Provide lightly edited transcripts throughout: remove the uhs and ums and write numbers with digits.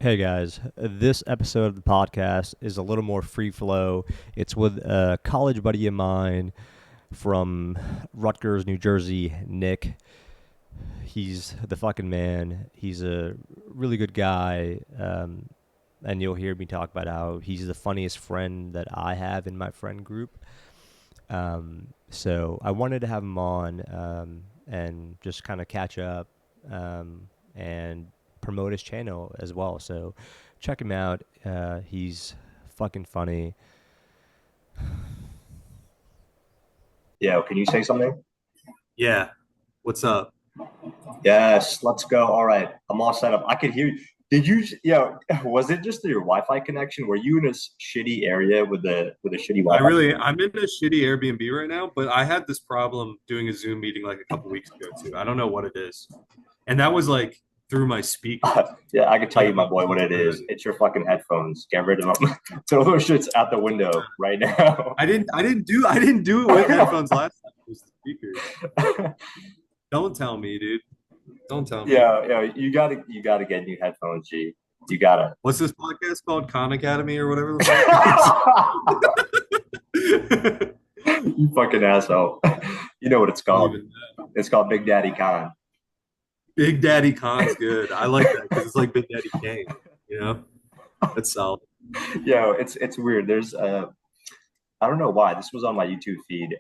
Hey guys, this episode of the podcast is a little more free flow. It's with a college buddy of mine from Rutgers, New Jersey, Nick. He's the fucking man. He's a really good guy. And you'll hear me talk about how he's the funniest friend that I have in my friend group. So I wanted to have him on and just kind of catch up and promote his channel as well. So check him out. He's fucking funny. Yeah, can you say something? Yeah. What's up? Yes, let's go. All right, I'm all set up. I could hear you. Did you, was it just your Wi-Fi connection? Were you in a shitty area with a shitty Wi-Fi? I'm in a shitty Airbnb right now, but I had this problem doing a Zoom meeting like a couple weeks ago too. I don't know what it is. And that was like through my speaker. Yeah, I can tell Like, you, my boy, what it is. It's your fucking headphones. Get rid of them. Throw those shits out the window right now. I didn't do it with headphones last time. It was the speakers. Don't tell me, dude. Don't tell me. Yeah, you gotta get new headphones, G. You gotta. What's this podcast called? Khan Academy or whatever the fuck? You fucking asshole. You know what it's called. Even It's called Big Daddy Khan. Big Daddy Khan's good. I like that because it's like Big Daddy Kane, you know? That's solid. Yeah, it's weird. I don't know why this was on my YouTube feed.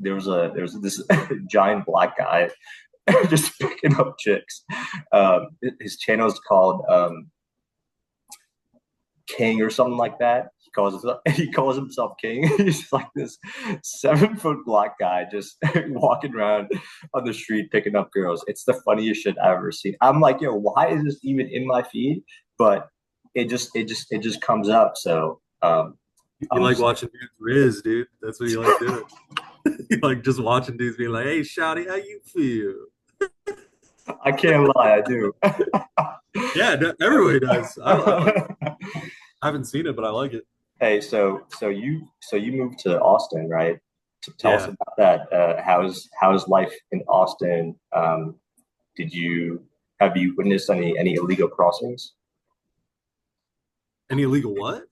There was this giant black guy just picking up chicks. His channel is called King or something like that. He calls himself King. He's like this 7 foot black guy just walking around on the street picking up girls. It's the funniest shit I've ever seen. I'm like, yo, why is this even in my feed? But it just comes up. So You I'm like just, watching dudes Riz, dude. That's what you like doing. You like just watching dudes being like, "Hey, Shotty, how you feel?" I can't lie, I do. Yeah, everybody does. I like it. I haven't seen it, but I like it. Hey, so you moved to Austin, right? Tell us Yeah. about that. How's life in Austin? Did you have you witnessed any illegal crossings? Any illegal what?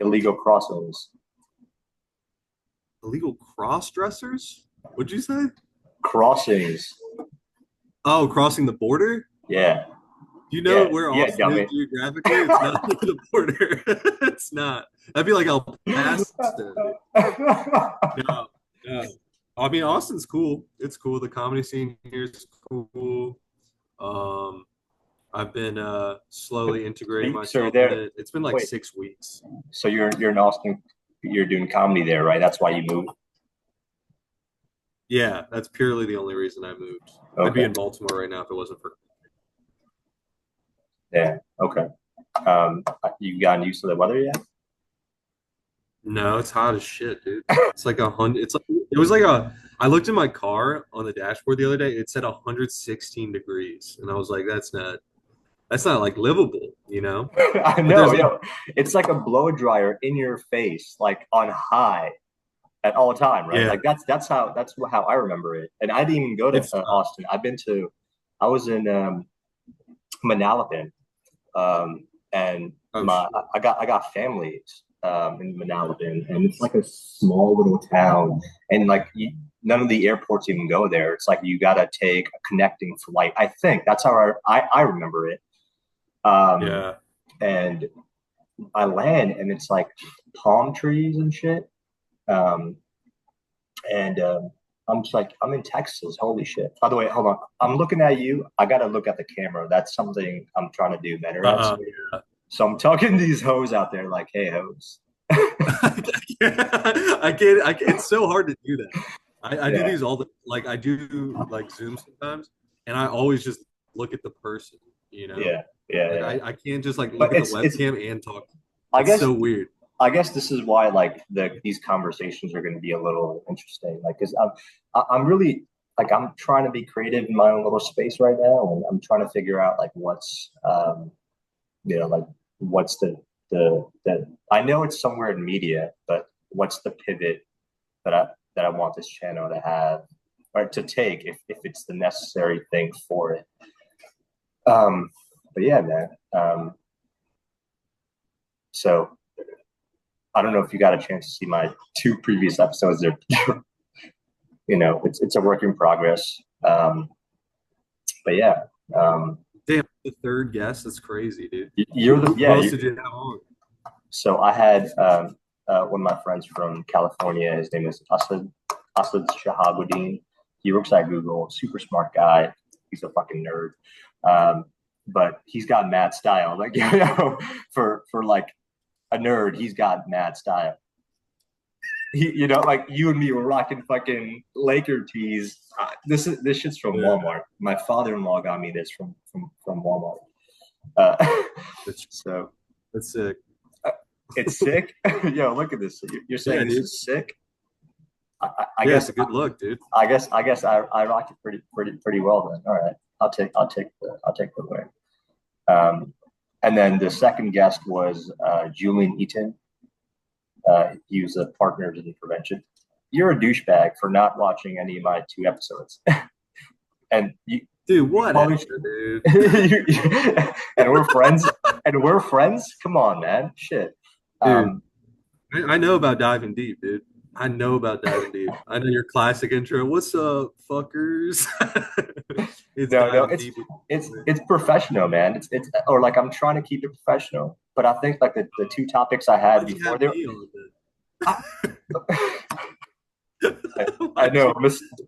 Illegal crossings. Illegal cross dressers? What'd you say? Crossings. Oh, crossing the border? Yeah. Do you know Yeah. where Yeah, Austin is dummy. geographically? It's not near the border. It's not. That'd be like El Paso. No, no. I mean, Austin's cool. It's cool. The comedy scene here is cool. Um, I've been slowly integrating So you're myself in there. it. It's been like Wait. 6 weeks. So you're in Austin. You're doing comedy there, right? That's why you moved. Yeah, that's purely the only reason I moved. I'd be Okay. in Baltimore right now if it wasn't for. Yeah. Okay. You gotten used to the weather yet? No, it's hot as shit, dude. It's like 100. It's like it was like a. I looked in my car on the dashboard the other day. It said 116 degrees, and I was like, that's not like livable, you know. I But know, there's like, yo. It's like a blow dryer in your face, like on high at all time, right? yeah, Like that's how I remember it. And I didn't even go to it's Austin. I was in Manalapan, and oh my shit. I got families in Manalapan, and it's like a small little town, and like none of the airports even go there. It's like you gotta take a connecting flight. I think that's how I remember it. Um, Yeah, and I land, and it's like palm trees and shit. Um, and I'm just like, I'm in Texas. Holy shit. By the way, hold on. I'm looking at you. I got to look at the camera. That's something I'm trying to do better at. uh, So I'm talking to these hoes out there like, hey, hoes. I can't. It's so hard to do that. I do Yeah. these all the like I do like Zoom sometimes, and I always just look at the person, you know. Yeah. Yeah. Like Yeah. I can't just like look But at the webcam and talk. I It's guess, so weird. I guess this is why like these conversations are going to be a little interesting. Like, cause I'm really like, I'm trying to be creative in my own little space right now. And I'm trying to figure out like like what's the I know it's somewhere in media, but what's the pivot that I want this channel to have or to take if it's the necessary thing for it. Um, but yeah, man. Um, so I don't know if you got a chance to see my two previous episodes. They're, it's a work in progress. But yeah, Damn, the third guest. That's crazy, dude. you're the Who yeah. else did you have on? So I had one of my friends from California. His name is Asad Shahabuddin. He works at Google. Super smart guy. He's a fucking nerd. But he's got mad style. Like for like a nerd, he's got mad style. Like you and me were rocking fucking Laker tees. This shit's from Walmart. My father-in-law got me this from Walmart. So That's sick. it's sick. Yo, look at this. You're saying this is sick? I Yeah, guess it's a good look, dude. I guess I rocked it pretty well then. All right, I'll take the win. And then the second guest was Julian Eaton. He was a partner to the prevention. You're a douchebag for not watching any of my two episodes. And Dude, what? Dude. And we're friends. Come on, man. Shit. Dude, I know about diving deep, dude. I know about diving deep. I know your classic intro. What's up, fuckers? It's professional, man. It's or like I'm trying to keep it professional, but I think like the two topics I had before there. I know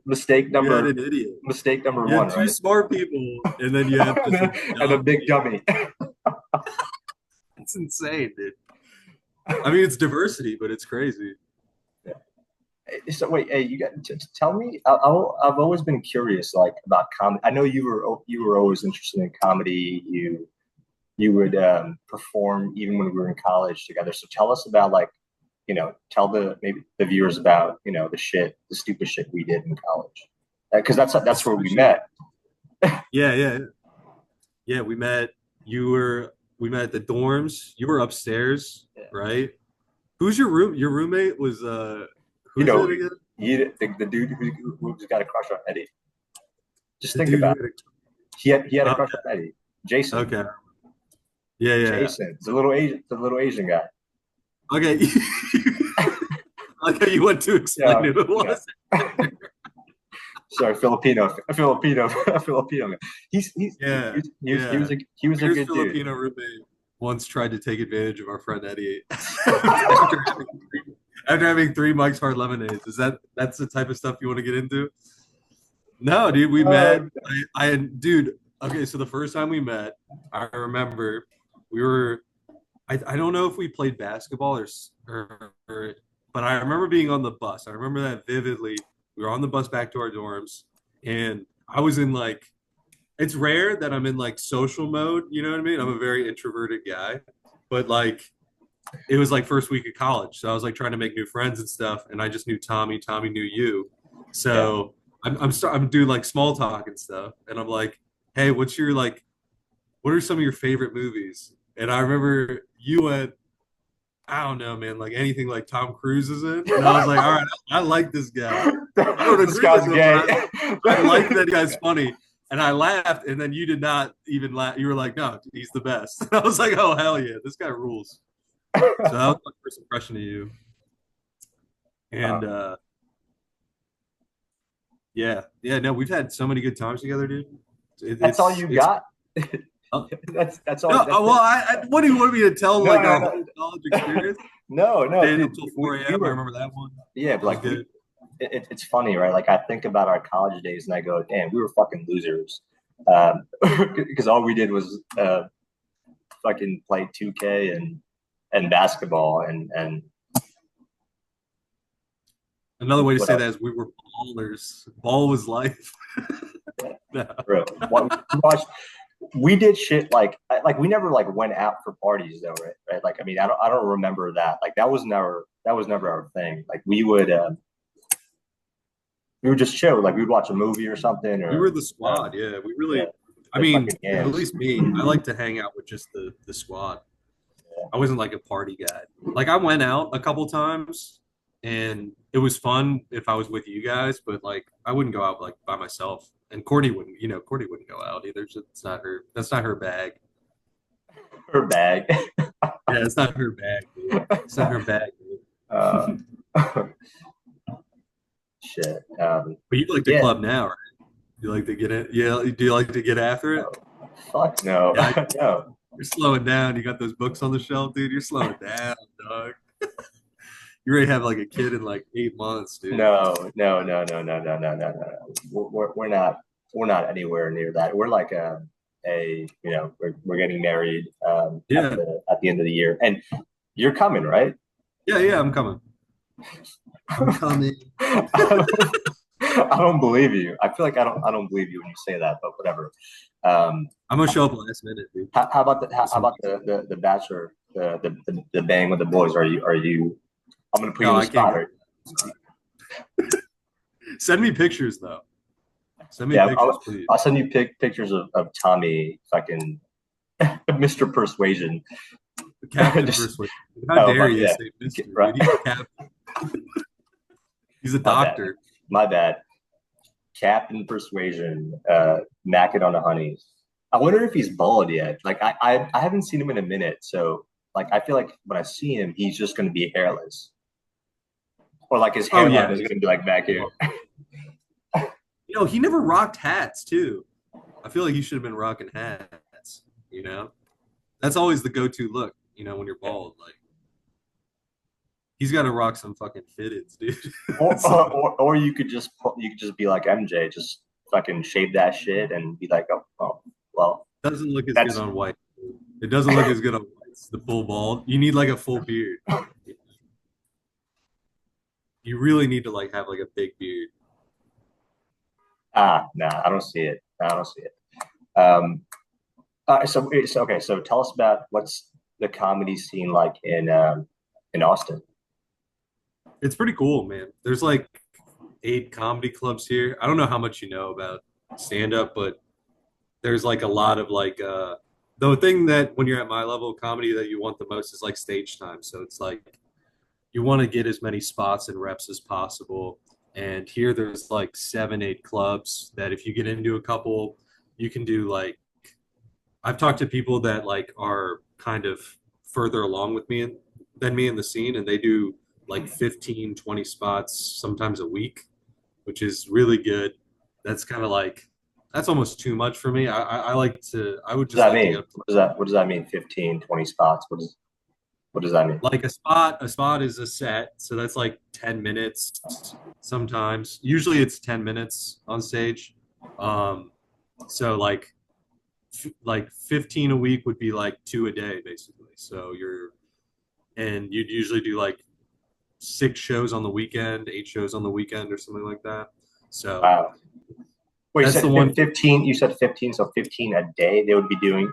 mistake number an idiot. Mistake number you one. Two right? smart people, and then you have and a big dummy. It's insane, dude. I mean, it's diversity, but it's crazy. So wait, hey, you got to tell me. I've always been curious, like about comedy. I know you were always interested in comedy. You would perform even when we were in college together. So tell us about like, tell maybe the viewers about the stupid shit we did in college, because that's where we met. Yeah. We met. We met at the dorms. You were upstairs, right? Who's your room? Your roommate was who's it again? The dude who's got a crush on Eddie. Just think about it. He had a crush on Eddie. Jason. Okay. Yeah. Jason. The little Asian guy. Okay. Like how you went to explain who it was. Yeah. Sorry, Filipino. He was a good Filipino dude. roommate once tried to take advantage of our friend Eddie after having 3 Mike's Hard Lemonades. That's the type of stuff you want to get into? No, dude, we met. Dude, okay, so the first time we met, I remember we were I don't know if we played basketball or but I remember being on the bus. I remember that vividly. We were on the bus back to our dorms, and I was in like, it's rare that I'm in like social mode. You know what I mean? I'm a very introverted guy, but like, it was like first week of college, so I was like trying to make new friends and stuff, and I just knew Tommy. Tommy knew you, so I'm doing like small talk and stuff, and I'm like, hey, what are some of your favorite movies? And I remember you went, I don't know, man, like anything like Tom Cruise is in. And I was like, all right, I like this guy. I don't This guy's gay. I like that guy's funny. And I laughed, and then you did not even laugh. You were like, no, he's the best. And I was like, oh, hell yeah, this guy rules. So that was my first impression of you. And no, we've had so many good times together, dude. That's all you got? That's all. No, what do you want me to tell? Our whole college experience? No. Staying until 4 a.m. I remember that one. Yeah, but like it's funny, right? Like I think about our college days and I go, damn, we were fucking losers, because all we did was fucking play 2K and basketball and. Another way to say that is we were ballers. Ball was life. No. We did shit like we never like went out for parties though, right? Like I mean, I don't remember that. Like that was never our thing. Like we would just chill. Like we'd watch a movie or something. Or we were the squad. Yeah, we really. Yeah, I mean, at least me. I like to hang out with just the squad. Yeah. I wasn't like a party guy. Like I went out a couple times, and it was fun if I was with you guys. But like I wouldn't go out like by myself. And Courtney wouldn't go out either. It's not her. That's not her bag. Her bag. Yeah, it's not her bag, dude. It's not her bag, dude. Uh, shit. But you like the Yeah. club now, right? You like to get it? Yeah. Do you like to get after it? Fuck no. Yeah, No. you're slowing down. You got those books on the shelf, dude. You're slowing down, dog. You already have like a kid in like 8 months, dude. No. No. No. No. No. No. No. No. No. We're not. We're not anywhere near that. We're like we're getting married Yeah. at the end of the year, and you're coming, right? Yeah, yeah, I'm coming. I'm coming. I don't believe you. I feel like I don't believe you when you say that, but whatever. I'm gonna show up last minute, dude. How about how about the bachelor, the bang with the boys? Are you? I'm gonna put you No, in the I can't spot. go. Send me pictures though. Send me Yeah, pictures, please. I'll send you pictures of Tommy, fucking Mr. Persuasion. Captain Just- Persuasion. How dare you yeah. say Mr. Right. Dude, he's a captain. He's a My bad. doctor. My bad. Captain Persuasion, macking on the honeys. I wonder if he's bald yet. Like I haven't seen him in a minute, so like I feel like when I see him, he's just gonna be hairless, or like his Oh, hairline yeah. is gonna be like back here. You know, he never rocked hats too. I feel like he should have been rocking hats. You know, that's always the go-to look. You know, when you're bald, like he's got to rock some fucking fitteds, dude. Or you could just be like MJ, just fucking shave that shit and be like, oh well, Doesn't look as That's- good on white. It doesn't look as good on whites. The full bald. You need like a full beard. You really need to like have like a big beard. nah, I don't see it. Nah, I don't see it. Okay, so tell us about what's the comedy scene like in Austin. It's pretty cool, man. There's like 8 comedy clubs here. I don't know how much you know about stand up, but there's like a lot of like the thing that when you're at my level of comedy that you want the most is like stage time. So it's like you want to get as many spots and reps as possible. And here there's like 7, 8 clubs that if you get into a couple, you can do like I've talked to people that like are kind of further along with me than me in the scene, and they do like 15, 20 spots sometimes a week, which is really good. That's kind of like that's almost too much for me. I like to I would What just does that like to mean? get What does that mean? 15, 20 spots. What does that mean? like a spot is a set, so that's like 10 minutes sometimes. Usually it's 10 minutes on stage. So like 15 a week would be like 2 a day basically. So you'd usually do like 6 shows on the weekend, 8 shows on the weekend or something like that. So Wow. Wait, That's the one- 15. You said 15, so 15 a day they would be doing.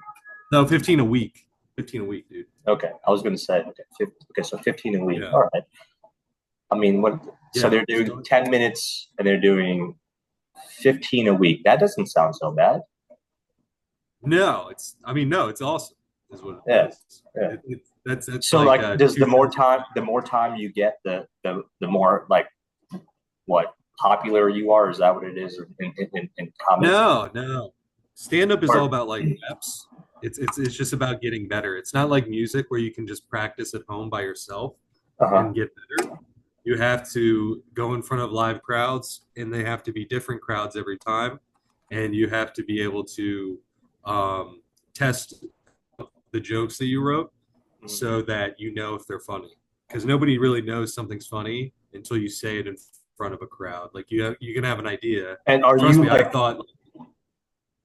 no, 15 a week. 15 a week, dude. Okay, I was going to say okay, so 15 a week. Yeah. All right. I mean, what? So Yeah, they're doing 10 minutes and they're doing 15 a week. That doesn't sound so bad. No, it's awesome. Is what it Yeah, is. yeah. That's So like, does two- the more time you get, the more like what popular you are? Is that what it is in comedy? No. Stand up is Or- all about like reps. It's just about getting better. It's not like music where you can just practice at home by yourself Uh-huh. and get better. You have to go in front of live crowds, and they have to be different crowds every time. And you have to be able to test the jokes that you wrote so that you know if they're funny. Because nobody really knows something's funny until you say it in front of a crowd. Like you can have an idea. And are Trust you me, I like? thought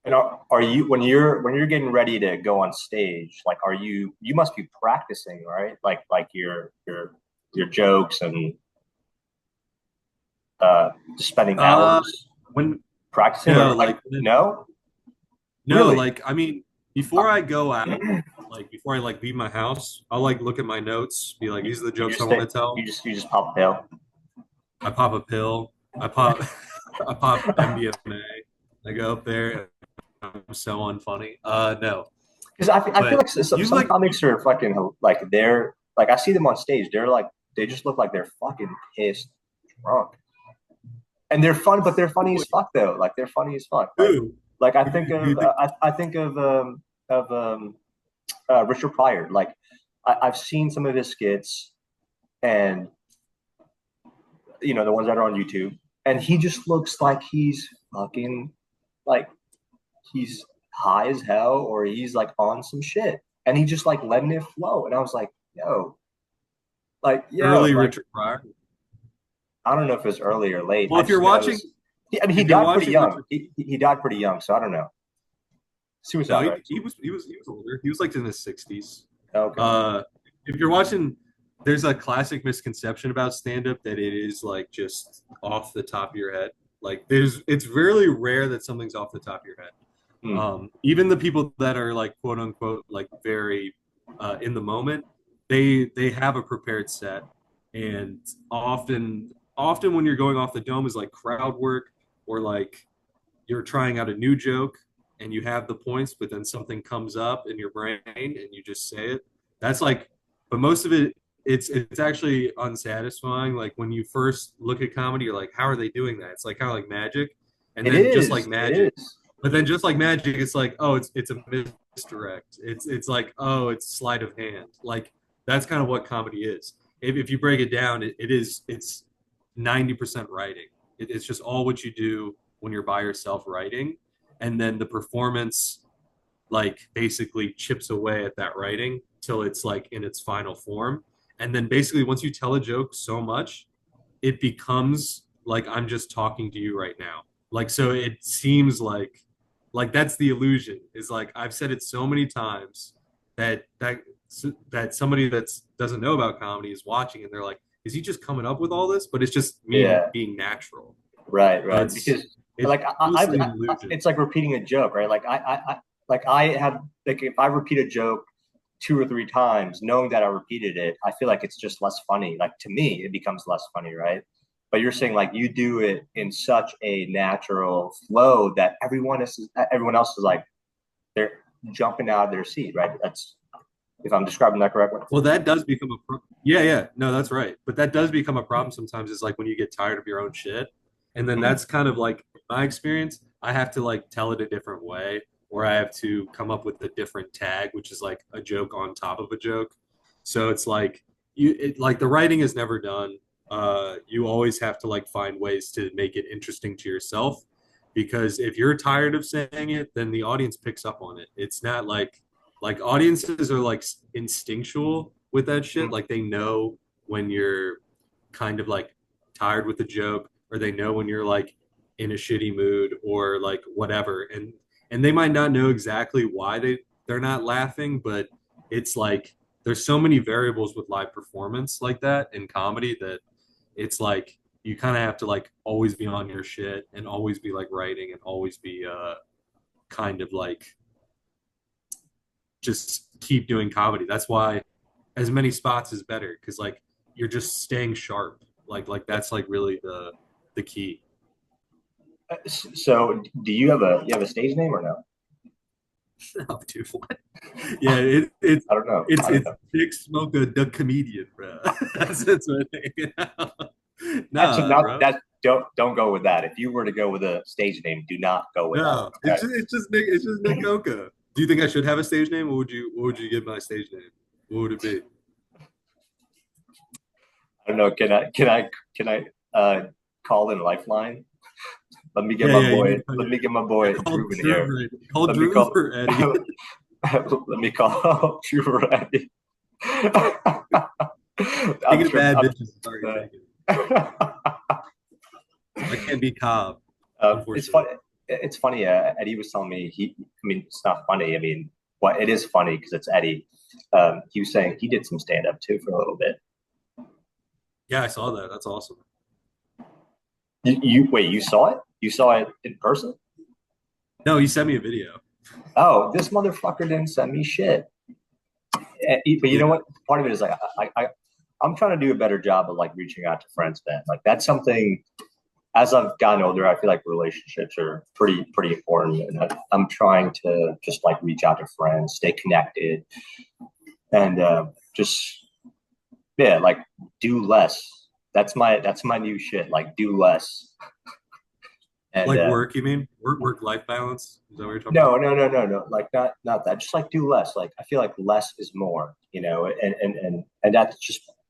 And are you when you're getting ready to go on stage? Like, you must be practicing, right? Like your jokes and just spending hours when practicing. no, or like no. no, Really? like I mean, before I go out, like before I like leave my house, I'll like look at my notes, be like, these are the jokes I want to tell. You just pop a pill. I pop a pill. I pop I pop MDMA. I go up there and I'm so unfunny. No. Because I feel like some like- comics are fucking like they're like I see them on stage. They're like they just look like they're fucking pissed drunk, and they're fun, but they're funny as fuck though. Like they're funny as fuck. Ooh. Like I think of Richard Pryor. Like I've seen some of his skits, and the ones that are on YouTube, and he just looks like he's fucking like he's high as hell, or he's like on some shit, and he just like letting it flow. And I was like, Early like, Richard Pryor. I don't know if it was early or late. Well, if you're watching, he died pretty young. He died pretty young, so I don't know. Suicide. No, he was older. He was like in his 60s. Okay. If you're watching, there's a classic misconception about stand-up that it is like just off the top of your head. Like it's really rare that something's off the top of your head. Even the people that are like quote unquote like very in the moment, they have a prepared set, and often when you're going off the dome is like crowd work, or like you're trying out a new joke and you have the points, but then something comes up in your brain and you just say it. That's like, but most of it, it's actually unsatisfying. Like when you first look at comedy, you're like, how are they doing that? It's like kind of like magic, and then just like magic. But then just like magic, it's like, oh, it's a misdirect. It's like, oh, it's sleight of hand. Like that's kind of what comedy is. If you break it down, it's 90% writing. It's just all what you do when you're by yourself writing, and then the performance like basically chips away at that writing till it's like in its final form. And then basically once you tell a joke so much, it becomes like I'm just talking to you right now. Like so it seems like that's the illusion, is like I've said it so many times that somebody that doesn't know about comedy is watching and they're like, is he just coming up with all this? But it's just me being natural. Right. Because like it's like repeating a joke, right? Like I have like if I repeat a joke 2 or 3 times, knowing that I repeated it, I feel like it's just less funny. Like to me, it becomes less funny, right? But you're saying like you do it in such a natural flow that everyone else is like they're jumping out of their seat, right? That's if I'm describing that correctly. Well, that does become a problem. Yeah, no, that's right. But that does become a problem sometimes. Is like when you get tired of your own shit, and then that's kind of like my experience. I have to like tell it a different way, or I have to come up with a different tag, which is like a joke on top of a joke. So it's like like the writing is never done. You always have to like find ways to make it interesting to yourself, because if you're tired of saying it, then the audience picks up on it. It's not like audiences are like instinctual with that shit. Like they know when you're kind of like tired with the joke, or they know when you're like in a shitty mood or like whatever. And they might not know exactly why they're not laughing, but it's like there's so many variables with live performance like that in comedy that it's like you kind of have to like always be on your shit and always be like writing and always be kind of like just keep doing comedy. That's why as many spots is better, because like you're just staying sharp. Like that's like really the key. So do you have a stage name or no? No, dude, what? Yeah, it's I don't know. It's Big Smoker the comedian, bro. That's what don't go with that. If you were to go with a stage name, do not go with that. No, it's just Nick Oka. Do you think I should have a stage name? What would you give my stage name? What would it be? I don't know. Can I call in Lifeline? Let me get my boy. Let me get my boy Drew in here. Call Drew or Eddie. Let me call Drew or Eddie. Taking bad bitches. Sorry, I can't be Cobb. It's funny. It's funny. Eddie was telling me it's not funny. I mean, it is funny because it's Eddie. He was saying he did some stand up too for a little bit. Yeah, I saw that. That's awesome. You saw it? You saw it in person? No, he sent me a video. Oh, this motherfucker didn't send me shit. But you know what? Part of it is like I'm trying to do a better job of like reaching out to friends, man. Like that's something. As I've gotten older, I feel like relationships are pretty important, and I'm trying to just like reach out to friends, stay connected, and like do less. That's my new shit. Like do less, And Like work, you mean? Work life balance? Is that what you're talking about? no. Like not that. Just like do less. Like I feel like less is more, and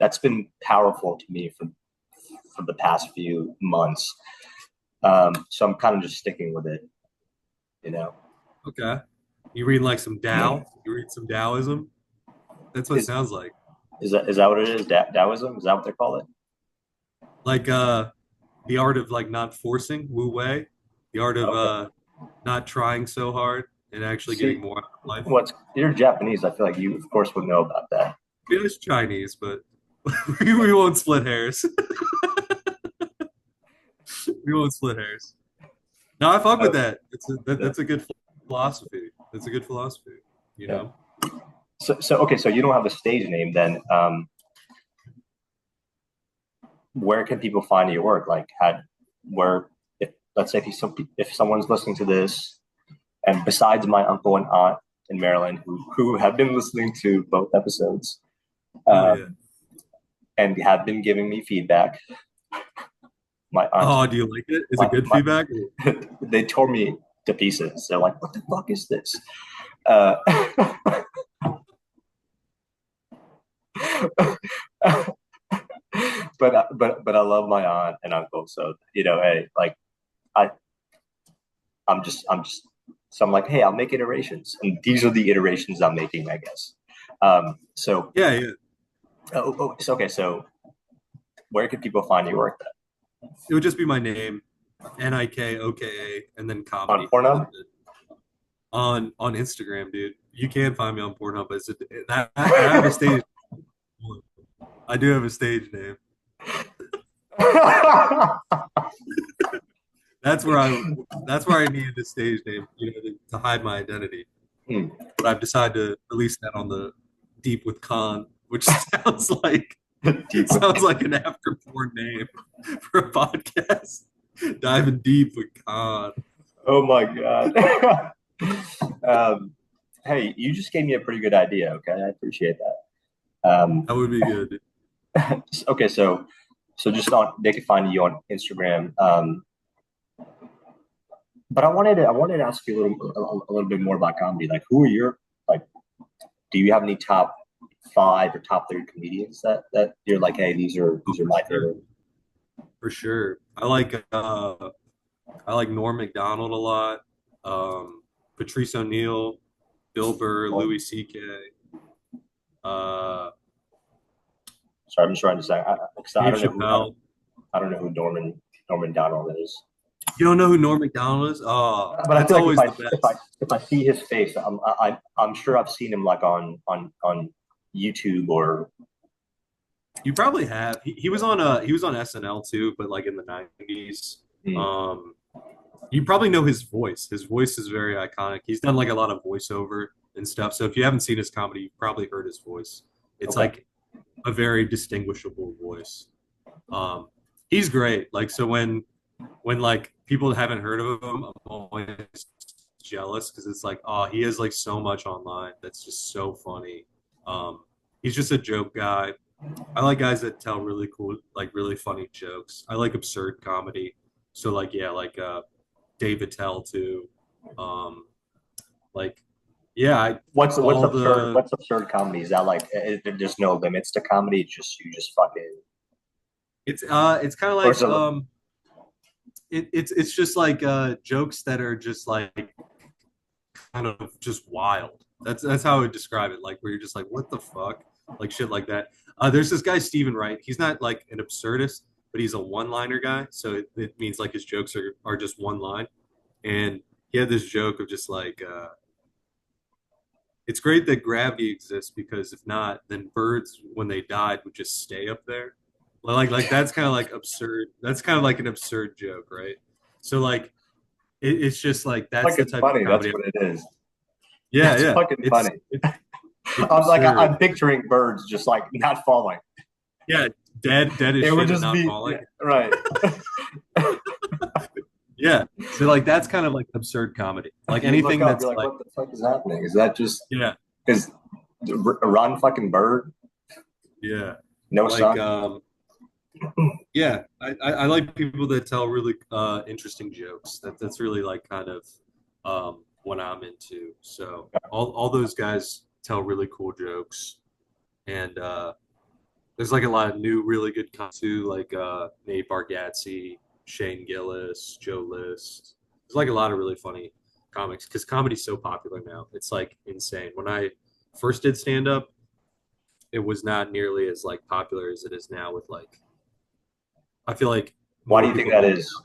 that's been powerful to me for the past few months. So I'm kind of just sticking with it, you know. Okay. You read like some Tao? You read some Taoism? That's what it Is sounds like. is that what it is? Taoism? Is that what they call it? Like the art of like not forcing, Wu Wei, the art of Okay. not trying so hard and actually getting See, more out of life. what's you're Japanese. I feel like you, of course, would know about that. It is Chinese, but we won't split hairs. We won't split hairs. No, I fuck with Uh, that. That's a good philosophy. That's a good philosophy. You yeah. know. So okay. So you don't have a stage name then. Where can people find your work? Like, where if let's say if someone's listening to this, and besides my uncle and aunt in Maryland who have been listening to both episodes, Oh yeah. um, and have been giving me feedback, my aunt, Oh, do you like it? Is my, it good my feedback? they tore me to pieces. They're like, "What the fuck is this?" Uh, but I love my aunt and uncle, so hey, like I I'm just so I'm like, hey, I'll make iterations, and these are the iterations I'm making, I guess. So Yeah, yeah. so okay, so where can people find your work It would just be my name, Nikoka, and then then? On comedy. Pornhub? On Instagram, dude. You can find me on Pornhub, but I have a stage. I do have a stage name. That's where I. That's where I needed the stage name, to hide my identity. Hmm. But I've decided to release that on the Deep with Khan, which sounds like Deep. sounds like an after porn name for a podcast. Diving deep with Khan. Oh my god. um, hey, you just gave me a pretty good idea. Okay, I appreciate that. That would be good. Okay, so just on they can find you on Instagram. But I wanted to ask you a little bit more about comedy. Like, who are your like? Do you have any top five or top three comedians that you're like, hey, these are my favorite? For sure. I like Norm Macdonald a lot. Patrice O'Neill, Bill Burr, Well, Louis C.K. Uh, sorry, I'm just trying to say because Dave Chappelle. I don't know who Norman Donald is. You don't know who Norm Macdonald is? Oh, But I that's feel like always the best. if I see his face, I'm sure I've seen him like on YouTube or You probably have. He was on SNL too, but like in the 90s. hmm, Um, you probably know his voice. His voice is very iconic. He's done like a lot of voiceover and stuff. So if you haven't seen his comedy, you've probably heard his voice. It's okay. like a very distinguishable voice. Um, he's great. Like so when like people haven't heard of him, I'm always jealous because it's like, oh, he has like so much online that's just so funny. He's just a joke guy. I like guys that tell really cool, like really funny jokes. I like absurd comedy. So like yeah, like Dave Attell too. Um, like yeah, What's all absurd? the What's absurd comedy? Is that like there's no limits to comedy? It's just you just fucking it's kind of or like is it, it's just like jokes that are just like kind of just wild. That's how I would describe it. Like where you're just like, what the fuck, like shit like that. There's this guy Stephen Wright. He's not like an absurdist, but he's a one-liner guy. So it means like his jokes are just one line. And he had this joke of just like, it's great that gravity exists because if not, then birds when they died would just stay up there. Like that's kind of like absurd. That's kind of like an absurd joke, right? So like it's just like that's the fucking type of funny? That's comedy. what it is. Yeah, That's yeah. fucking It's funny. it's I'm like absurd. I'm picturing birds just like not falling. Yeah, dead as It would shit and just not be falling. right. Yeah. So like that's kind of like absurd comedy. Like You look anything up, that's you're like, like what the fuck is happening? Is that just yeah, is a rotten fucking bird? yeah. No Like sun. Yeah, I like people that tell really interesting jokes. That's really like kind of what I'm into. So all those guys tell really cool jokes, and there's like a lot of new really good comics too, like Nate Bargatze, Shane Gillis, Joe List. There's like a lot of really funny comics because comedy's so popular now. It's like insane. When I first did stand up, it was not nearly as like popular as it is now with like I feel like Why do more you think people that know. is?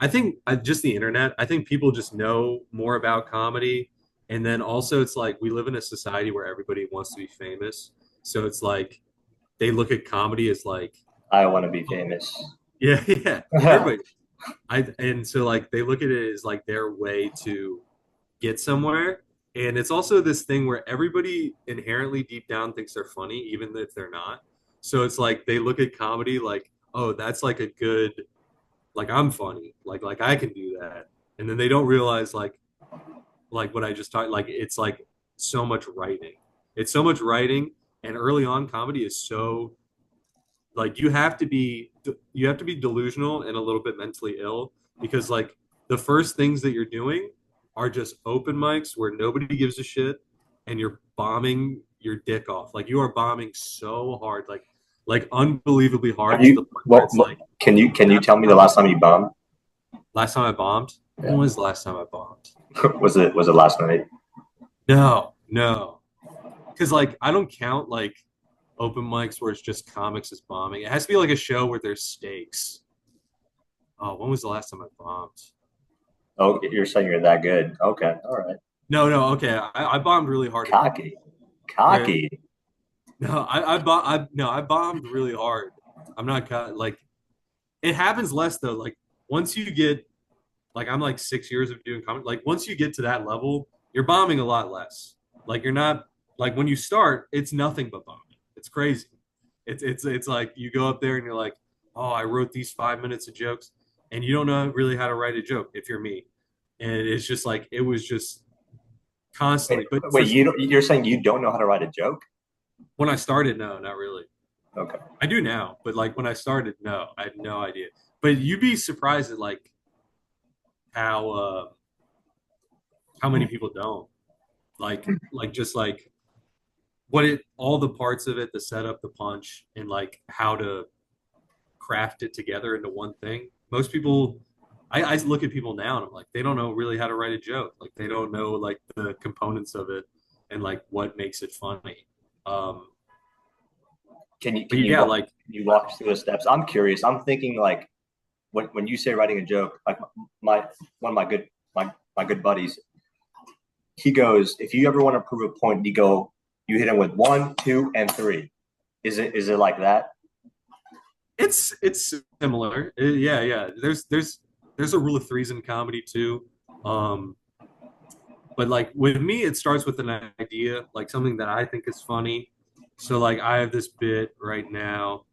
I think just the internet. I think people just know more about comedy, and then also it's like we live in a society where everybody wants to be famous. So it's like they look at comedy as like, I want to be famous. yeah, yeah, everybody. And so like they look at it as like their way to get somewhere. And it's also this thing where everybody inherently deep down thinks they're funny, even if they're not. So it's like they look at comedy like, oh, that's like a good like I'm funny, like I can do that, and then they don't realize like what I just talked like it's like so much writing, it's so much writing, and early on comedy is so like you have to be delusional and a little bit mentally ill because like the first things that you're doing are just open mics where nobody gives a shit and you're bombing your dick off like you are bombing so hard like unbelievably hard Have to the you? point where it's like Can you tell me the last time you bombed? last time I bombed? When Yeah. was the last time I bombed? Was it last night? No, no. Because like I don't count like open mics where it's just comics is bombing. It has to be like a show where there's stakes. Oh, when was the last time I bombed? Oh, you're saying you're that good. Okay, all right. No, no, okay. I bombed really hard. Cocky, Yeah. cocky. No, I bombed really hard. I'm not like it happens less though. Like once you get like I'm like 6 years of doing comedy. Like once you get to that level, you're bombing a lot less. Like you're not like when you start, it's nothing but bombing. It's crazy. It's like you go up there and you're like, oh, I wrote these 5 minutes of jokes, and you don't know really how to write a joke if you're me. And it's just like it was just Wait, constantly. But wait. You're saying you don't know how to write a joke? when I started, no, not really. Okay. I do now, but like when I started, no, I had no idea. But you'd be surprised at like how uh how many people don't like just like what it all the parts of it, the setup, the punch, and like how to craft it together into one thing. Most people, I look at people now and I'm like, they don't know really how to write a joke. Like they don't know like the components of it and like what makes it funny. Um, Can you but can you yeah, walk, like can you walk us through the steps? I'm curious. I'm thinking like when you say writing a joke, like my one of my good buddies, he goes, if you ever want to prove a point, you hit him with one, two, and three. Is it like that? it's similar. Yeah, yeah. There's a rule of threes in comedy too. Um, but like with me, it starts with an idea, like something that I think is funny. So like I have this bit right now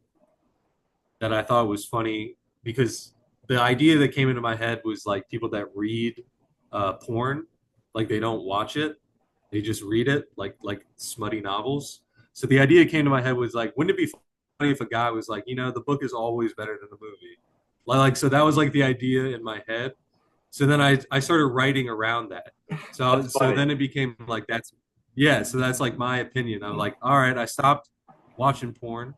that I thought was funny because the idea that came into my head was like people that read porn, like they don't watch it, they just read it, like smutty novels. So the idea that came to my head was like, wouldn't it be funny if a guy was like, the book is always better than the movie, like so that was like the idea in my head. So then I started writing around that. So That's so funny. then it became like that's yeah. So that's like my opinion. I'm like, all right, I stopped watching porn.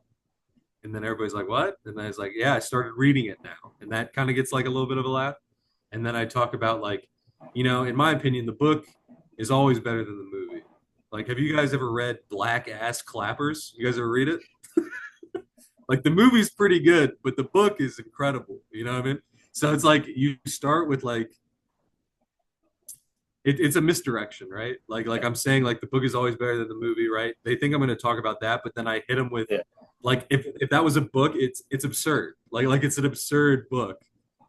And then everybody's like, what? And then I was like, yeah, I started reading it now. And that kind of gets like a little bit of a laugh. And then I talk about like, in my opinion, the book is always better than the movie. Like, have you guys ever read Black Ass Clappers? You guys ever read it? Like the movie's pretty good, but the book is incredible. You know what I mean? So it's like you start with like it's a misdirection, right? Like I'm saying, like the book is always better than the movie, right? They think I'm going to talk about that, but then I hit them with, Yeah. like, if that was a book, it's absurd. Like it's an absurd book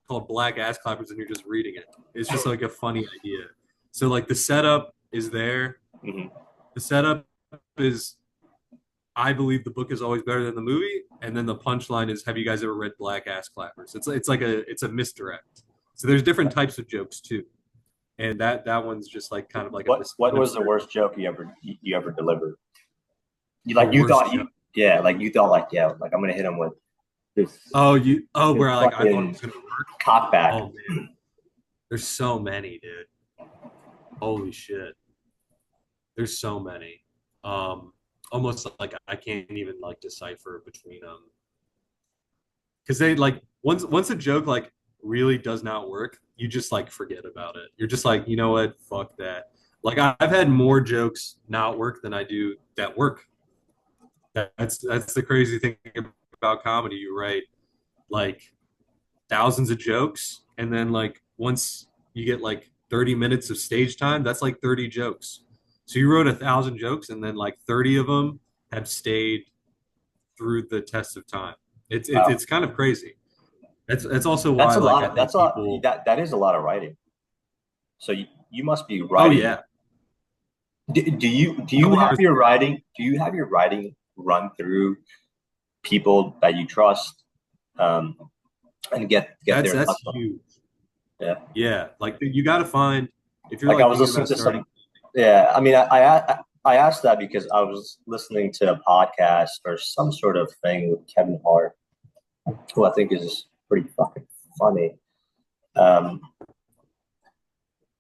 called Black Ass Clappers, and you're just reading it. It's just like a funny idea. So like the setup is there. Mhm. The setup is, I believe the book is always better than the movie, and then the punchline is, have you guys ever read Black Ass Clappers? It's like it's a misdirect. So there's different types of jokes too, and that one's just like kind of like What an was the absurd, worst joke you ever delivered? You the like you worst thought joke. you yeah like you thought like yeah like I'm gonna hit him with Just where just like I thought it fucking was gonna work. cockback. Oh man, there's so many, dude. Holy shit. There's so many. Um, Almost like I can't even like decipher between them because they like once a joke like really does not work, you just like forget about it. You're just like, you know what, fuck that. Like I've had more jokes not work than I do that work. That's the crazy thing about comedy. You write like thousands of jokes, and then like once you get like 30 minutes of stage time, that's like 30 jokes. So you wrote 1,000 jokes, and then like 30 of them have stayed through the test of time. Wow. It's kind of crazy. That's also That's why a like lot I of that's think a lot, people. that is a lot of writing. So you must be Oh writing. yeah. Do you Couple have hours. your writing run through people that you trust, um, and get their That's thoughts on huge. it? Yeah. Yeah, like you got to find if you're Like I like was thinking listening about to starting. some. Yeah, I mean, I asked that because I was listening to a podcast or some sort of thing with Kevin Hart, who I think is pretty fucking funny. Um,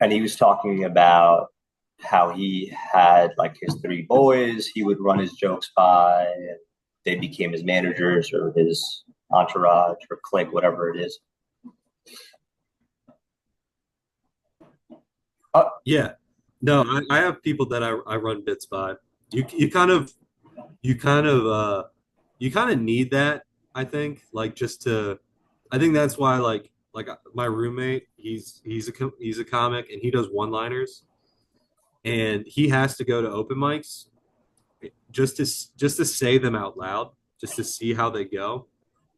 and he was talking about how he had like his three boys he would run his jokes by, and they became his managers or his entourage or clique, whatever it is. Uh, Yeah, no, I have people that I run bits by. You kind of you kind of you kind of need that, I think, like just to. I think that's why like my roommate, he's a comic and he does one-liners, and he has to go to open mics just to say them out loud, just to see how they go.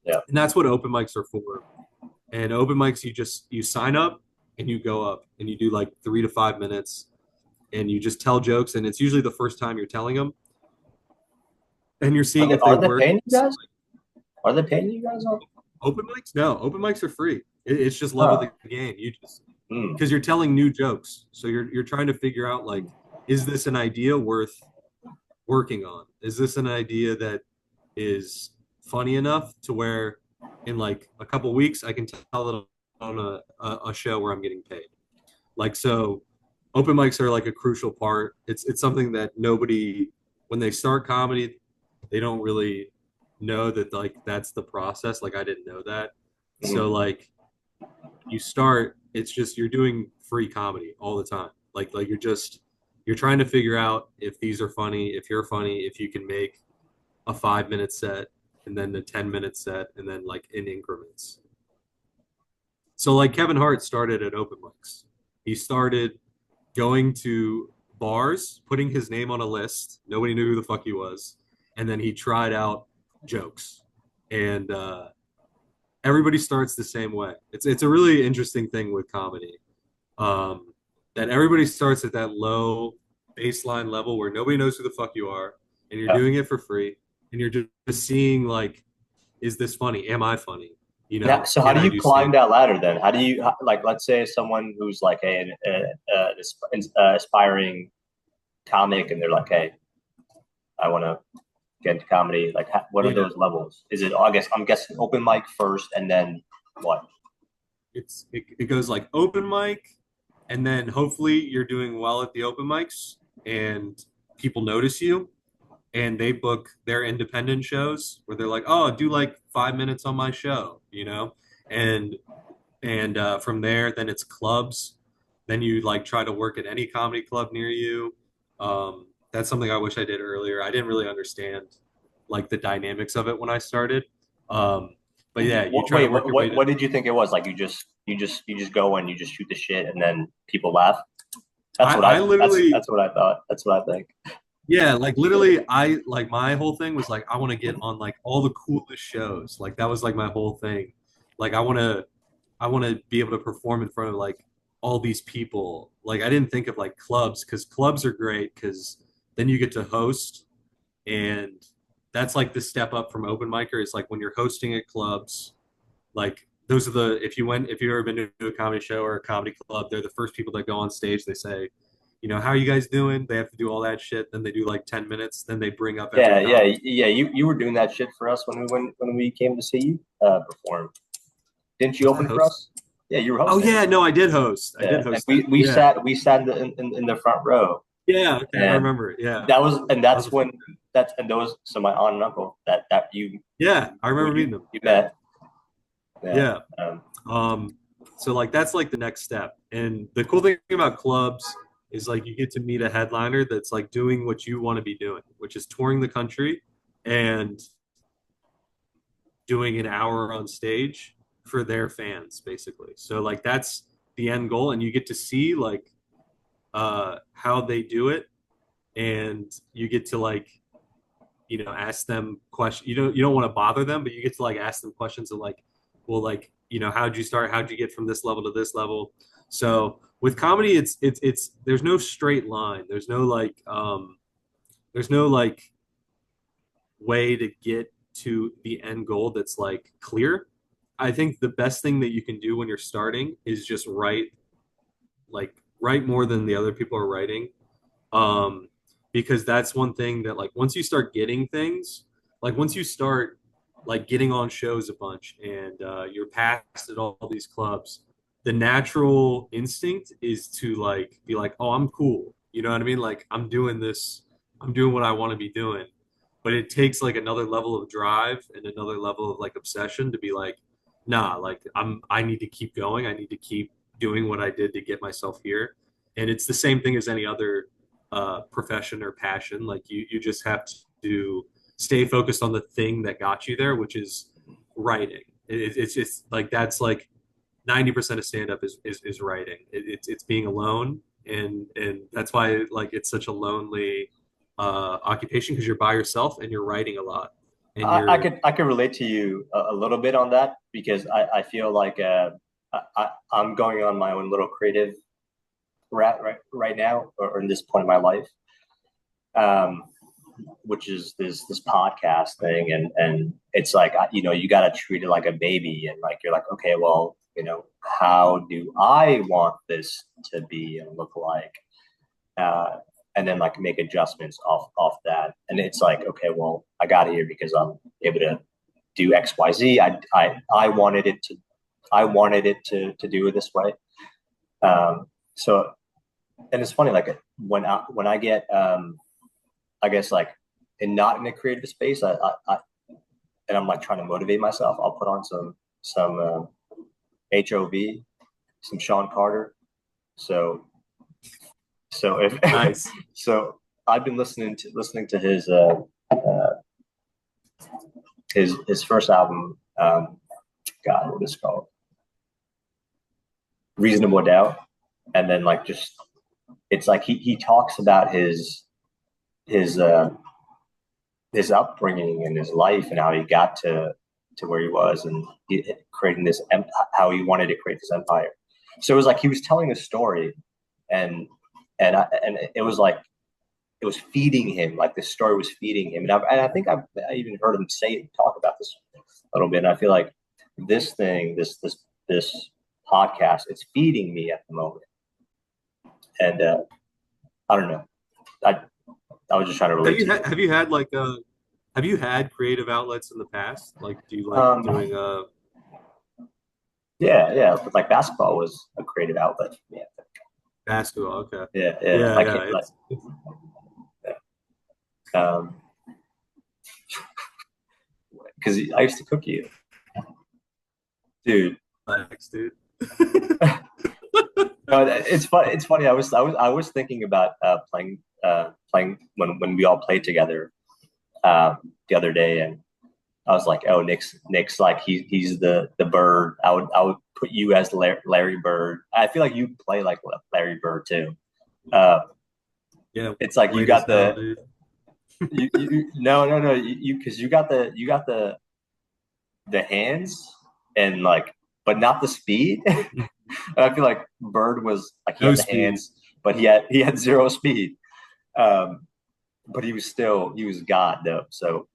yeah. And that's what open mics are for. And open mics, you sign up and you go up and you do like 3 to 5 minutes and you just tell jokes. And it's usually the first time you're telling them and you're Are seeing they if they are they work. paying you guys? Are they paying you guys on? Open mics? No, open mics are free. It's just love of Oh, the game. You just hmm. because you're telling new jokes, so you're trying to figure out like, is this an idea worth working on? Is this an idea that is funny enough to where in like a couple weeks I can tell it on a show where I'm getting paid? Like so, open mics are like a crucial part. It's something that nobody when they start comedy, they don't really know that like that's the process. Like I didn't know that. So Hmm. like you start, it's just you're doing free comedy all the time. Like you're trying to figure out if these are funny, if you're funny, if you can make a 5 minute set and then a 10 minute set and then like in increments. So like Kevin Hart started at open mics. He started going to bars, putting his name on a list. Nobody knew who the fuck he was, and then he tried out jokes. And everybody starts the same way. It's a really interesting thing with comedy, um, that everybody starts at that low baseline level where nobody knows who the fuck you are, and you're Yeah. doing it for free, and you're just seeing like, is this funny? Am I funny? You Now, know, so how can do I you do climb stand? that ladder then? How do you like? Let's say someone who's like an aspiring comic, and they're like, "Hey, I want to get into comedy." Like, what are Yeah, those levels? Is it? I guess I'm guessing open mic first, and then what? it goes like open mic, and then hopefully you're doing well at the open mics, and people notice you, and they book their independent shows where they're like, oh, do like 5 minutes on my show, you know, and from there, then it's clubs. Then you like try to work at any comedy club near you. That's something I wish I did earlier. I didn't really understand like the dynamics of it when I started. Um, but yeah, you try to Wait, work your way to. what did you think it was? Like you just go and you just shoot the shit, and then people laugh. That's what I literally, that's what I thought. That's what I think. yeah, like literally, I like my whole thing was like I want to get on like all the coolest shows. Like that was like my whole thing. Like I want to be able to perform in front of like all these people. Like I didn't think of like clubs because clubs are great because then you get to host, and that's like the step up from open micer is like when you're hosting at clubs. Like those are the if you've ever been to a comedy show or a comedy club, they're the first people that go on stage. They say, how are you guys doing? They have to do all that shit. Then they do like 10 minutes. Then they bring up every Yeah. comment. You were doing that shit for us when we came to see you perform. Didn't you Was I open for host? us? Yeah, you were Oh hosting. yeah, no, I did host. I Yeah, did and host we that. we Yeah. sat we sat in the front row, Yeah, okay, I and remember it. Yeah. That was that's a when that's and those so my aunt and uncle that yeah, I who remember meeting them. you Yeah. met. Yeah. Yeah. Um, Um, so like that's like the next step. And the cool thing about clubs is like you get to meet a headliner that's like doing what you want to be doing, which is touring the country and doing an hour on stage for their fans, basically. So like that's the end goal, and you get to see like how they do it, and you get to like ask them questions. You don't want to bother them, but you get to like ask them questions of like, well, like how'd you start? How'd you get from this level to this level? So with comedy, it's there's no straight line. There's no like way to get to the end goal that's like clear. I think the best thing that you can do when you're starting is just write more than the other people are writing. Um, because that's one thing that like once you start getting things, like once you start like getting on shows a bunch and you're passed at all these clubs, the natural instinct is to like be like, oh, I'm cool. You know what I mean? Like I'm doing this, I'm doing what I want to be doing. But it takes like another level of drive and another level of like obsession to be like, nah, like I need to keep going. I need to keep doing what I did to get myself here. And it's the same thing as any other profession or passion. Like you just have to stay focused on the thing that got you there, which is writing. It's just like that's like 90% of stand up is writing. It's being alone, and that's why like it's such a lonely occupation because you're by yourself and you're writing a lot, and you're I could relate to you a little bit on that because I feel like I'm going on my own little creative right now or in this point in my life, um, which is this podcast thing, and it's like you got to treat it like a baby, and like you're like, okay, well, how do I want this to be and look like, uh, and then like make adjustments off that, and it's like, okay, well, I got here because I'm able to do X Y Z. I wanted it to do it this way. So and it's funny, like when I get I guess like and not in a creative space, I and I'm like trying to motivate myself, I'll put on some HOV, some Sean Carter. So if nice. so I've been listening to his first album, God, what is it called? Reasonable Doubt. And then like just it's like he talks about his his upbringing and his life and how he got to where he was and creating how he wanted to create this empire. So it was like he was telling a story, and and it was like it was feeding him. Like this story was feeding him, and I think I even heard him talk about this a little bit. And I feel like this podcast, it's feeding me at the moment, and I don't know. I I was just trying to Have relate you to had you. have you had like have you had creative outlets in the past? Like, do you like Um, doing yeah, but like basketball was a creative outlet for me. basketball? Okay. Yeah, Yeah, I yeah. can't um because I used to cook you, dude. Thanks, dude. No, it's fun. It's funny. I was thinking about playing when we all played together the other day, and I was like, oh, Nick's like he's the bird. I would put you as Larry Bird. I feel like you play like Larry Bird too. Uh, Yeah, it's like you weird as got hell, the dude. no you because you got the hands and like but not the speed. And I feel like Bird was like he No had the speed. hands, but he had zero speed. Um, but he was God though. So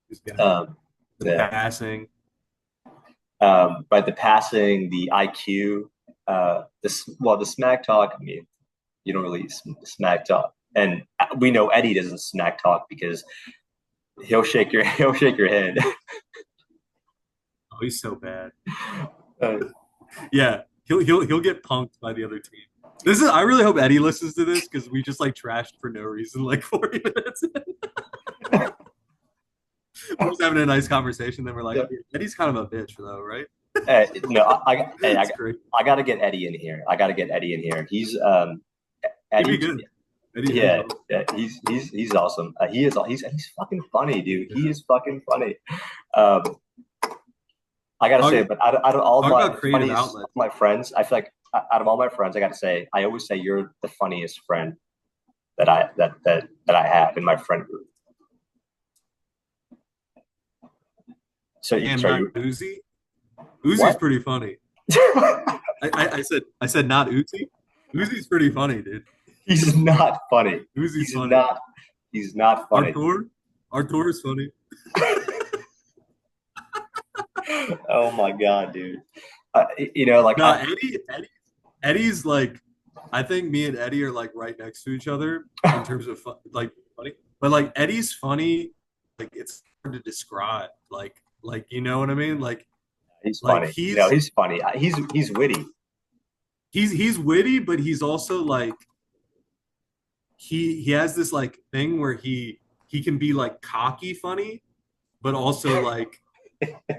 This guy. um, The yeah, passing. but the passing, the IQ, the smack talk. I mean, You don't really smack talk, and we know Eddie doesn't smack talk because he'll shake your head. Oh, he's so bad. Uh, Yeah, he'll get punked by the other team. I really hope Eddie listens to this because we just like trashed for no reason like 40 minutes. We're just having a nice conversation. Then we're like, Eddie's kind of a bitch though, right? no, That's great. I got to get Eddie in here. I got to get Eddie in here. He's He'd be Eddie. good. Eddie's Yeah, good. yeah, he's awesome. He's fucking funny, dude. He is fucking funny. Um, I gotta say, but out of all Talk my about creative funniest outlets. my friends, I feel like out of all my friends, I gotta say, I always say you're the funniest friend that I have in my friend group. So you, And so not you, Uzi. Uzi's What? pretty funny. I said not Uzi. Uzi's pretty funny, dude. he's not funny. Uzi's He's funny. not. He's not funny. Artur is funny. Oh my god, dude. You know, like No, Eddie's like, I think me and Eddie are like right next to each other in terms of like funny. But like Eddie's funny, like it's hard to describe. Like you know what I mean? he's Like funny. You know, he's funny. He's witty. he's witty, but he's also like he has this like thing where he can be like cocky funny, but also like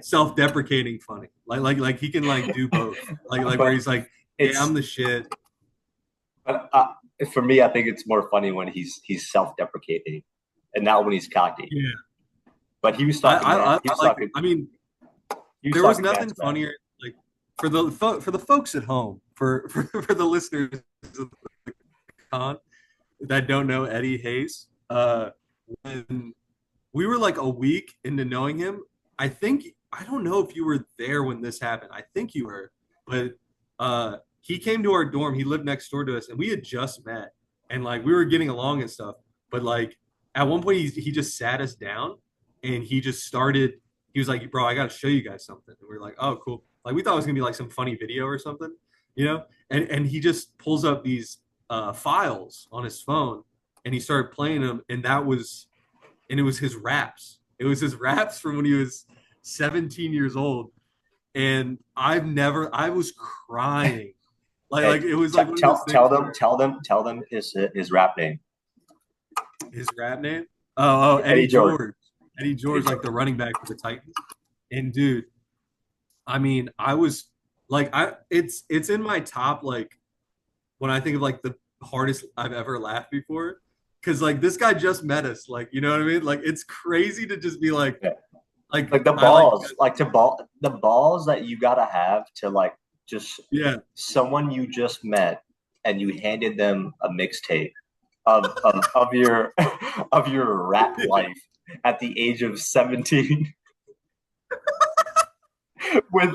self-deprecating funny. Like he can like do both. Like where he's like, "Hey, It's I'm the shit." but for me, I think it's more funny when he's self-deprecating, and not when he's cocky. Yeah, But he was talking. He was like. talking. I mean, He was there was talking nothing bad smack. funnier. Like for the folks at home, for the listeners of the con that don't know Eddie Hayes, when we were like a week into knowing him, I don't know if you were there when this happened. I think you were, but he came to our dorm. He lived next door to us, and we had just met, and like we were getting along and stuff. But like at one point, he just sat us down, and he just started. He was like, "Bro, I got to show you guys something." And we were like, "Oh, cool." Like we thought it was gonna be like some funny video or something, you know. And he just pulls up these files on his phone, and he started playing them, and it was his raps. It was his raps from when he was 17 years old, and I was crying, Hey, like it was like one of those tell things them, where tell them his rap name. his rap name, oh Eddie Eddie George. George, Eddie George, like the running back for the Titans, and dude, I mean, I was like, it's in my top like when I think of like the hardest I've ever laughed before. Cause like this guy just met us, like you know what I mean. Like it's crazy to just be like, Yeah. like Like the I like balls, the balls that you gotta have to like just yeah someone you just met and you handed them a mixtape of your of your rap life at the age of 17 with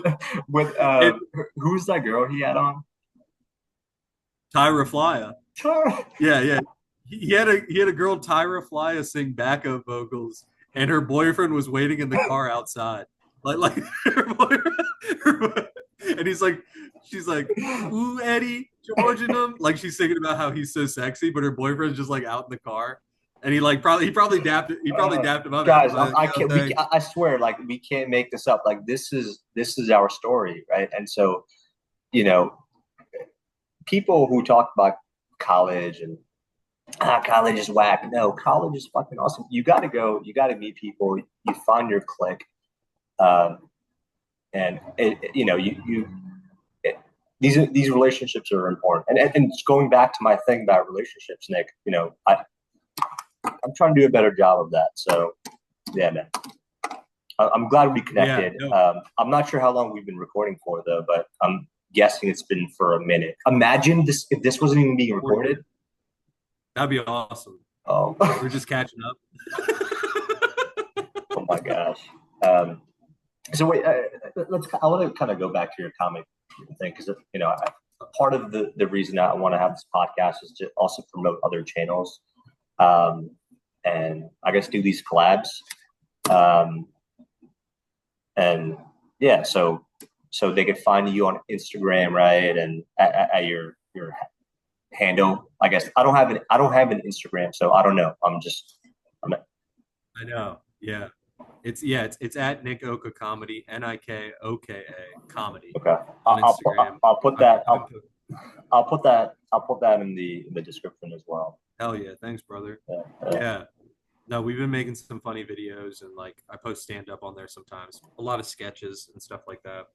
with it, who's that girl he had on? Tyra Flya. Yeah. He had a girl Tyra Flya sing backup vocals, and her boyfriend was waiting in the car outside. Like her boyfriend, and she's like, "Ooh, Eddie George and him." Like she's thinking about how he's so sexy, but her boyfriend's just like out in the car, and he probably dapped him up. Guys, Like, I can't. I swear, like we can't make this up. Like this is our story, right? And so, you know, people who talk about college and college is whack. No, college is fucking awesome. You got to go. You got to meet people. You find your clique, and you know these relationships are important. And just going back to my thing about relationships, Nick. You know, I'm trying to do a better job of that. So, yeah, man. I'm glad we connected. Yeah, no. I'm not sure how long we've been recording for though, but I'm guessing it's been for a minute. Imagine this if this wasn't even being recorded. That'd be awesome. Oh, We're just catching up. oh my gosh. So wait, I want to kind of go back to your comic thing because you know part of the reason I want to have this podcast is to also promote other channels, and I guess do these collabs, and yeah, so they could find you on Instagram, right, and at your handle. I guess I don't have an Instagram, so I don't know. I'm I know. Yeah. It's at Nick Oka Comedy, Nikoka comedy okay. on Instagram. I'll put I've that. been I'll put that in the description as well. Hell yeah, thanks, brother. Yeah. Yeah. No, we've been making some funny videos and like I post stand up on there sometimes. A lot of sketches and stuff like that.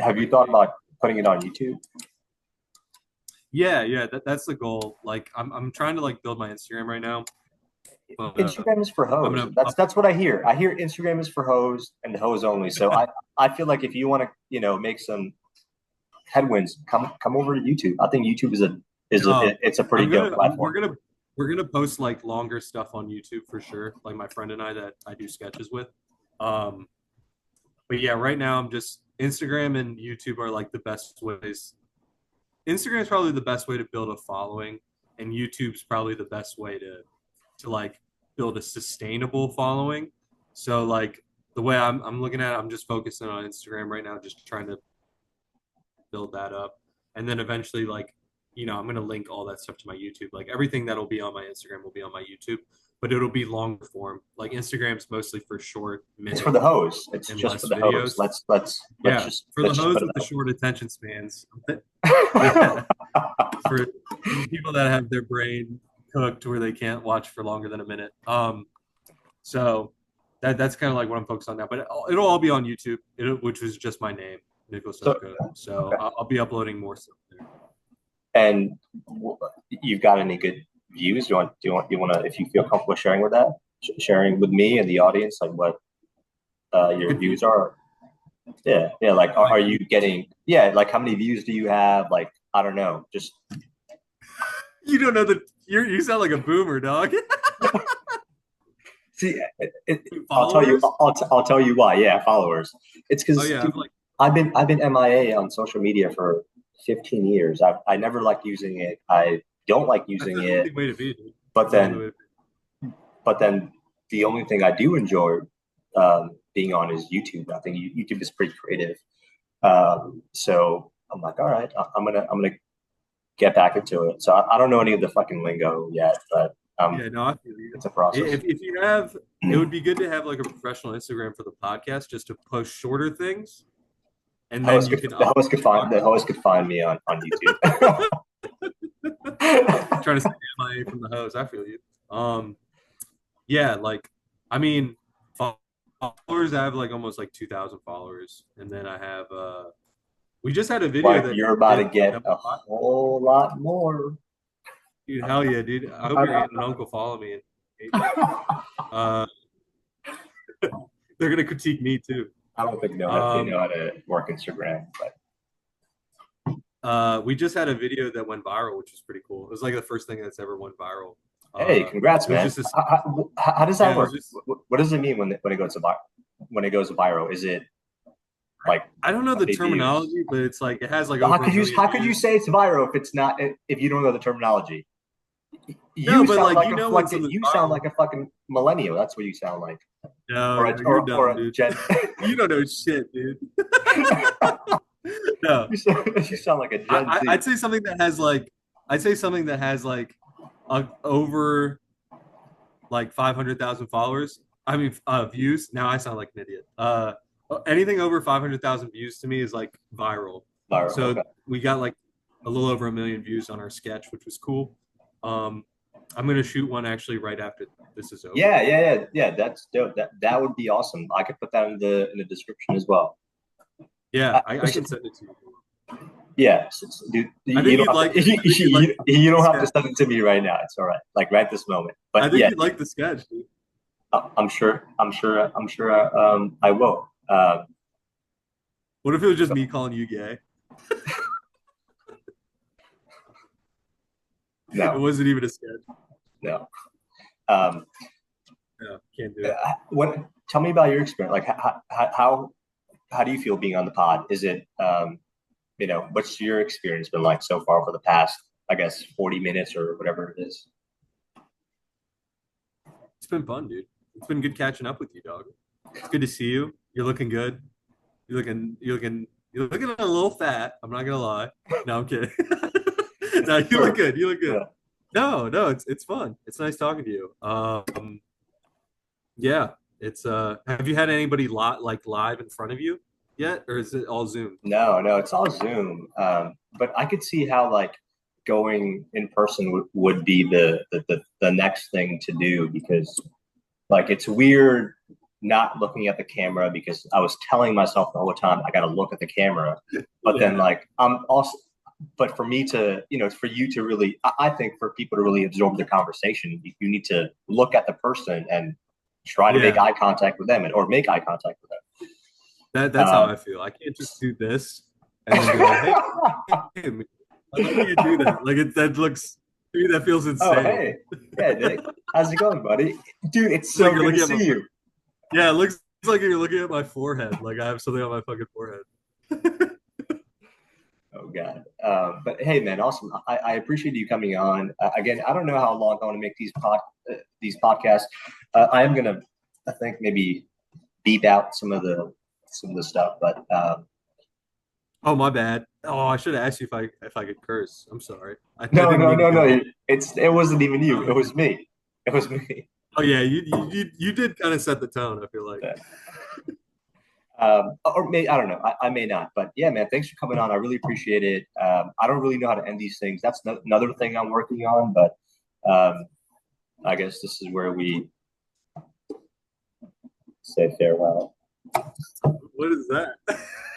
Have you thought about putting it on YouTube? Yeah, that's the goal. Like I'm trying to like build my Instagram right now. But Instagram is for I'm hoes. gonna That's what I hear. I hear Instagram is for hoes and hoes only. So I feel like if you want to make some headwinds, come over to YouTube. I think YouTube it's a pretty dope platform. we're gonna post like longer stuff on YouTube for sure. Like my friend and I that I do sketches with. But yeah, right now I'm just Instagram and YouTube are like the best ways. Instagram is probably the best way to build a following, and YouTube's probably the best way to like build a sustainable following. So like the way I'm looking at it, I'm just focusing on Instagram right now, just trying to build that up. And then eventually like, I'm going to link all that stuff to my YouTube. Like everything that'll be on my Instagram will be on my YouTube, but it'll be longer form. Like Instagram's mostly for short minutes. It's for the hoes. It's and just less for the videos. hoes. Let's Yeah, just for the let's just hoes put with it the out. short attention spans. Yeah. For people that have their brain cooked where they can't watch for longer than a minute. So that's kind of like what I'm focused on now. But it'll all be on YouTube, which is just my name, Nicholas Oka. So Okay. I'll be uploading more stuff there. And you've got any good views? Do you want to, if you feel comfortable sharing with that, sharing with me and the audience, like what your views are? Yeah. Like, are you getting? Yeah. Like, how many views do you have? Like, I don't know. Just You don't know that you sound like a boomer, dog. see. I'll tell you. I'll tell you why. Yeah, followers. It's because Oh yeah, I've been MIA on social media for 15 years. I never liked using it. I don't like using that's a it. healthy way to be, dude. But That's a healthy way then, to be. but then the only thing I do enjoy being on is YouTube. I think YouTube is pretty creative. So I'm like, all right, I'm gonna get back into it. So I don't know any of the fucking lingo yet, but Yeah, no, I feel you. it's a process. If you have, it would be good to have like a professional Instagram for the podcast, just to post shorter things, and then you can. The host could find me on YouTube. Trying to stay MIA from the host. I feel you. Yeah, like I mean, followers. I have like almost like 2,000 followers, and then I have. We just had a video Like that you're about to get a whole lot more. Dude, hell yeah, dude! I hope your aunt and uncle follow me. They're gonna critique me too. I don't think they know how to work Instagram, but We just had a video that went viral, which was pretty cool. It was like the first thing that's ever went viral. hey, congrats, man! How does that work? What does it mean when it goes to viral? Is it like I don't know the terminology, but it's like it has like. How could you say it's viral if it's not if you don't know the terminology? No, but like you know, you sound like a fucking millennial. That's what you sound like. No, you're dumb, dude. You don't know shit, dude. No, you sound like a Gen Z. I'd say something that has like, over like 500,000 followers. I mean, views. Now I sound like an idiot. Anything over 500,000 views to me is like viral. So okay. We got like a little over 1 million views on our sketch, which was cool. I'm gonna shoot one actually right after this is over. Yeah. That's dope. That would be awesome. I could put that in the description as well. Yeah, I can send it to you. Yeah, dude. You don't have to send it to me right now. It's all right. Like right this moment. But I think you'd like the sketch, dude. I'm sure. I will. What if it was just me calling you gay? No, it wasn't even a sketch. No. No, can't do it. Tell me about your experience. Like, how do you feel being on the pod? Is it, what's your experience been like so far for the past, I guess, 40 minutes or whatever it is? It's been fun, dude. It's been good catching up with you, dog. It's good to see you. You're looking good. You're looking a little fat. I'm not gonna lie. No, I'm kidding. No, you look good. You look good. Yeah. No, it's fun. It's nice talking to you. Yeah, it's have you had anybody live in front of you yet, or is it all Zoom? No, it's all Zoom. But I could see how like going in person would be the next thing to do, because like it's weird not looking at the camera, because I was telling myself the whole time I got to look at the camera, but then Yeah. like I'm also, but for me to, for you to really, I think for people to really absorb the conversation, you need to look at the person and try to make Yeah. eye contact with them, or make eye contact with them. That's how I feel. I can't just do this and then be like, hey, like, how do you do that? Like that looks to me that feels insane. Oh, hey. Yeah, Nick. How's it going, buddy? Dude, it's Like so you're good to looking at see you. Yeah, it looks like you're looking at my forehead. Like I have something on my fucking forehead. Oh, God. But hey, man, awesome. I appreciate you coming on. Again, I don't know how long I want to make these podcasts. I am gonna, I think, maybe beep out some of the stuff, but Oh, my bad. Oh, I should have asked you if I could curse. I'm sorry. I no, didn't mean to no. go. It wasn't even you. It was me. It was me. Oh yeah, you did kind of set the tone, I feel like. Yeah. Or I don't know. I may not, but yeah, man, thanks for coming on. I really appreciate it. I don't really know how to end these things. That's another thing I'm working on, but I guess this is where we say farewell. What is that?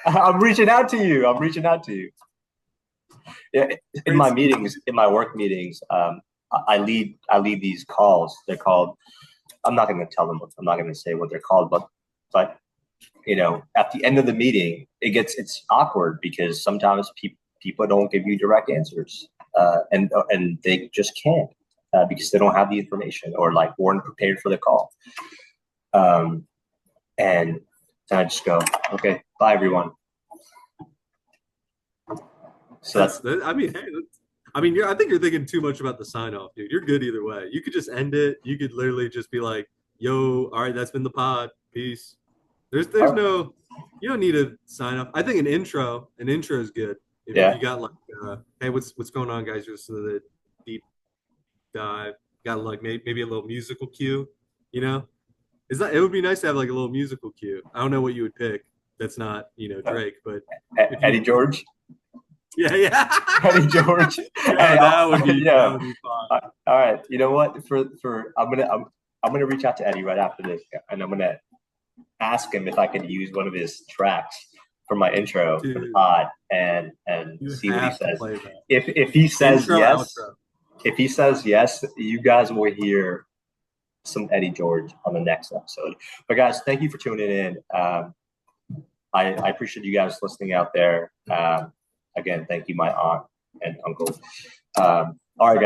I'm reaching out to you. Yeah, in my meetings, in my work meetings, I lead these calls. They're called. I'm not going to tell them. I'm not going to say what they're called, but at the end of the meeting, it's awkward, because sometimes people don't give you direct answers, and they just can't, because they don't have the information, or like weren't prepared for the call. And then I just go, okay, bye everyone. So I mean, hey, I think you're thinking too much about the sign off, dude. You're good either way. You could just end it. You could literally just be like, "Yo, all right, that's been the pod. Peace." There's no, you don't need a sign off. I think an intro is good. If you got like, hey, what's going on, guys? Just the deep dive. Got like maybe a little musical cue. It would be nice to have like a little musical cue. I don't know what you would pick. That's not Drake, but Eddie George. Yeah. Eddie George. Yeah, that would be fun. All right. You know what? I'm gonna reach out to Eddie right after this, and I'm gonna ask him if I can use one of his tracks for my intro for the pod, and see what he says. If he says yes, if he says yes, you guys will hear some Eddie George on the next episode. But guys, thank you for tuning in. I appreciate you guys listening out there. Again, thank you, my aunt and uncle. All right, guys.